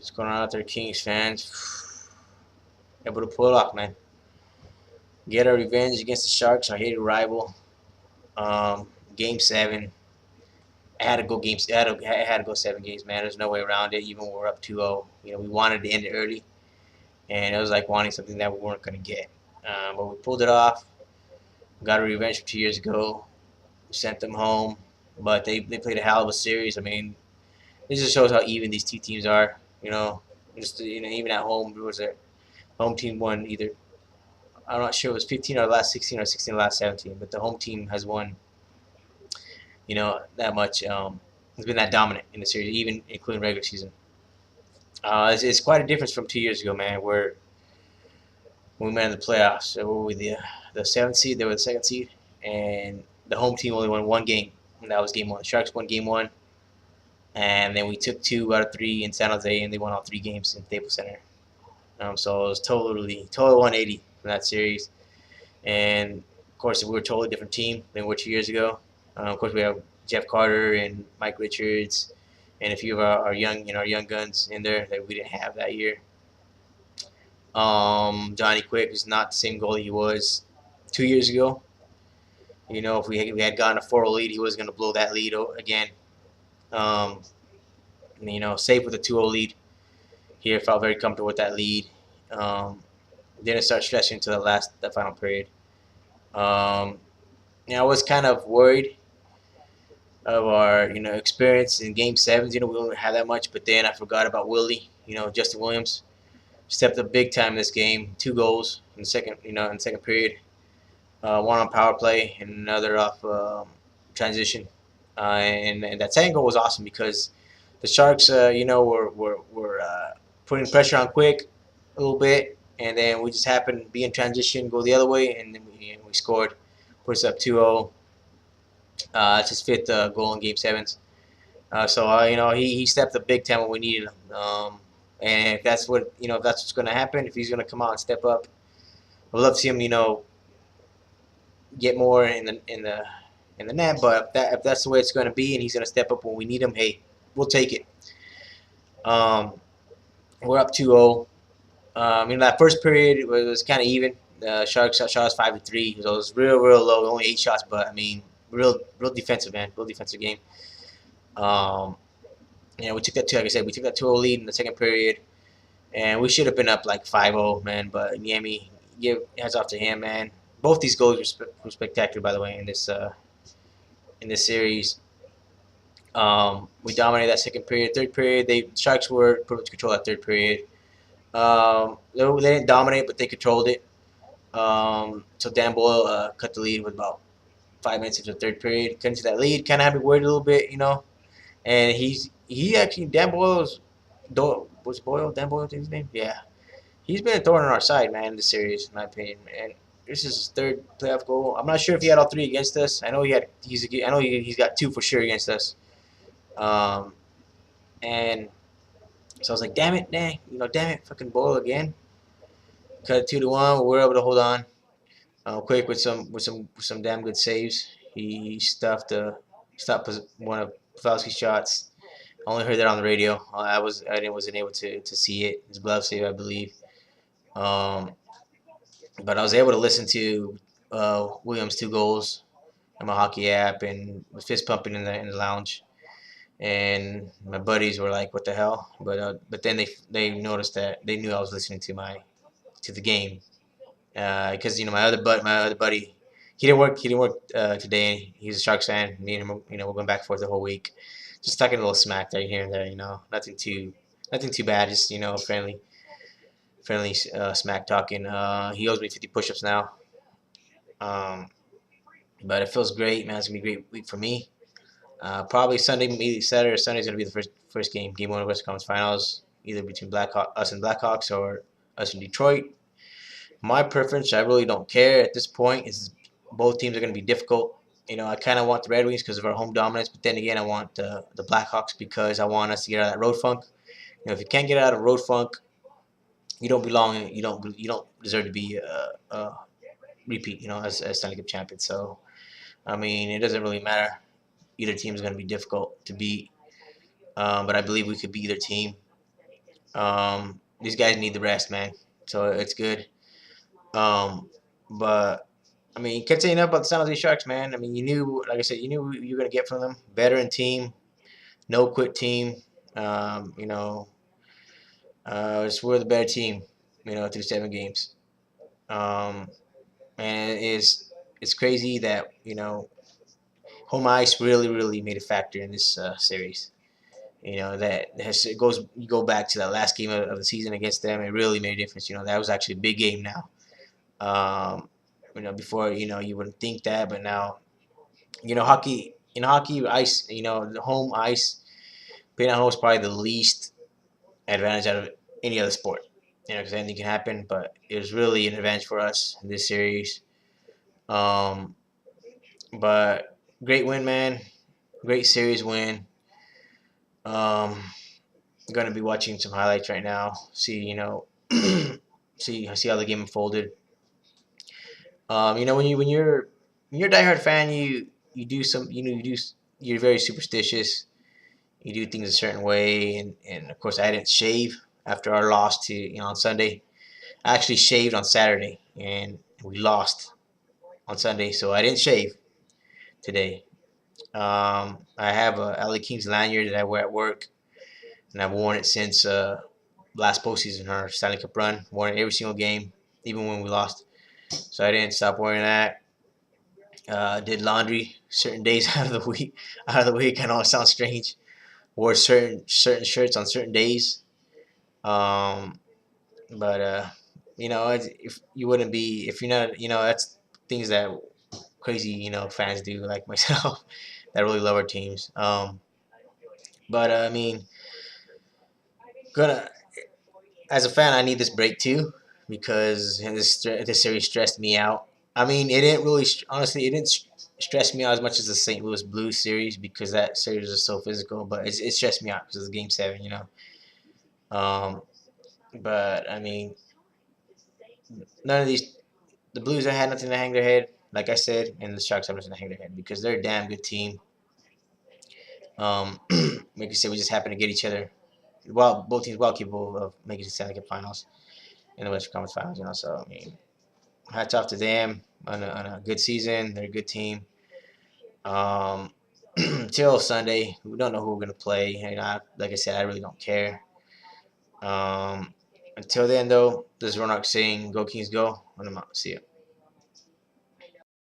What's going on out there, Kings fans? Able to pull it off, man. Get our revenge against the Sharks, our hated rival. Game 7. I had to go games. I had to go 7 games, man. There's no way around it. Even when we're up 2-0, we wanted to end it early, and it was like wanting something that we weren't going to get. But we pulled it off. Got a revenge from 2 years ago. Sent them home, but they played a hell of a series. I mean, this just shows how even these two teams are. Just even at home, there was a home team won either. I'm not sure it was 15 or last 16 or 16 last 17, but the home team has won, that much. Has been that dominant in the series, even including regular season. It's quite a difference from 2 years ago, man, where when we met in the playoffs. So what were we, the seventh seed? They were the second seed, and the home team only won 1 game, and that was game 1. The Sharks won game 1, and then we took 2 out of 3 in San Jose, and they won all 3 games in Staples Center. So it was total 180 from that series. And of course, we were a totally different team than we were 2 years ago. Of course, we have Jeff Carter and Mike Richards, and a few of our young guns in there that we didn't have that year. Johnny Quick is not the same goalie he was 2 years ago. If we had gotten a 4-0 lead, he was going to blow that lead again. Safe with a 2-0 lead here. Felt very comfortable with that lead. Didn't start stressing until the final period. I was kind of worried of our experience in Game 7s. We don't have that much, but then I forgot about Willie. Justin Williams stepped up big time in this game. 2 goals in the second period. One on power play and another off transition. And that second goal was awesome because the Sharks, were putting pressure on Quick a little bit, and then we just happened to be in transition, go the other way, and then we scored, put us up 2-0. It's his 5th goal in Game 7s. He stepped up big time when we needed him. And if that's what's going to happen, if he's going to come out and step up, I'd love to see him, get more in the net. But if that's the way it's going to be, and he's going to step up when we need him, hey, we'll take it. We're up 2-0. That first period was kind of even. The Sharks shot us 5-3. It was real low, only 8 shots, but real defensive, man, real defensive game. We took that like I said, we took that 2-0 lead in the second period, and we should have been up like 5-0, man. But Niemi, give hands off to him, man. Both these goals were spectacular, by the way, in this series. We dominated that second period. Third period, the Sharks were pretty much control that third period. They didn't dominate, but they controlled it. So Dan Boyle cut the lead with about 5 minutes into the third period. Cut into that lead, kind of had me worried a little bit, And he actually, Dan Boyle's, was Boyle? Dan Boyle, I think his name? Yeah. He's been a thorn on our side, man, in the series, in my opinion. And this is his 3rd playoff goal. I'm not sure if he had all 3 against us. I know he's got 2 for sure against us. And so I was like, damn it, fucking Boyle again. Cut it 2-1. We were able to hold on. Quick with some damn good saves. He stopped one of Pavelski's shots. I only heard that on the radio. I wasn't able to see it. His glove save, I believe. But I was able to listen to Williams' 2 goals on my hockey app and was fist pumping in the lounge. And my buddies were like, "What the hell?" But then they noticed that they knew I was listening to the game because my other buddy, he didn't work today. He's a Sharks fan. Me and him, we're going back and forth the whole week, just talking a little smack there here and there. Nothing too bad. Just friendly smack talking. He owes me 50 push-ups now. But it feels great, man. It's gonna be a great week for me. Probably Sunday, maybe Saturday or Sunday is gonna be the first game, Game 1 of Western Conference Finals, either between us and Blackhawks, or us in Detroit. My preference, I really don't care at this point. Is both teams are gonna be difficult. I kind of want the Red Wings because of our home dominance, but then again, I want the Blackhawks because I want us to get out of that road funk. If you can't get out of road funk, you don't belong. You don't deserve to be repeat. As Stanley Cup champion. So, it doesn't really matter. Either team is going to be difficult to beat, but I believe we could beat either team. These guys need the rest, man. So it's good. But I mean, you kept saying up about the San Jose Sharks, man. I mean, you knew, like I said, you knew what you were gonna get from them. Veteran team, no quit team. Um, you know, we're the better team. Through 7 games. Um, and it's crazy that home ice really really made a factor in this series. It goes, you go back to that last game of the season against them. It really made a difference. That was actually a big game now. Before you wouldn't think that, but now hockey. Hockey ice. The home ice. Being at home is probably the least advantage out of any other sport. Because anything can happen, but it was really an advantage for us in this series. Um, but great win, man. Great series win. Um, going to be watching some highlights right now. See, see how the game unfolded. When you're a diehard fan, you do some, you're very superstitious. You do things a certain way, and of course, I didn't shave after our loss to on Sunday. I actually shaved on Saturday, and we lost on Sunday, so I didn't shave today. I have a LA Kings lanyard that I wear at work, and I've worn it since last postseason, our Stanley Cup run. Worn it every single game, even when we lost. So I didn't stop wearing that. Did laundry certain days out of the week. Out of the week, I know it sounds strange. Wore certain shirts on certain days. Um, but if you wouldn't be, if you're not, that's things that crazy, fans do like myself that really love our teams. But I mean, gonna as a fan, I need this break too because this series stressed me out. I mean, it didn't really, honestly, it didn't stress me out as much as the St. Louis Blues series because that series is so physical. But it stressed me out because it's Game 7. Um, but I mean, none of these, the Blues had nothing to hang their head, like I said, and the Sharks have nothing to hang their head because they're a damn good team. Like I said, we just happen to get each other. Well, both teams well capable of making the Stanley Cup Finals in the Western Conference Finals. So I mean, hats off to them on a good season. They're a good team. Till Sunday, we don't know who we're gonna play. Like I said, I really don't care. Until then, though, this is Ronak saying, "Go Kings, go!" And I'm out. See ya.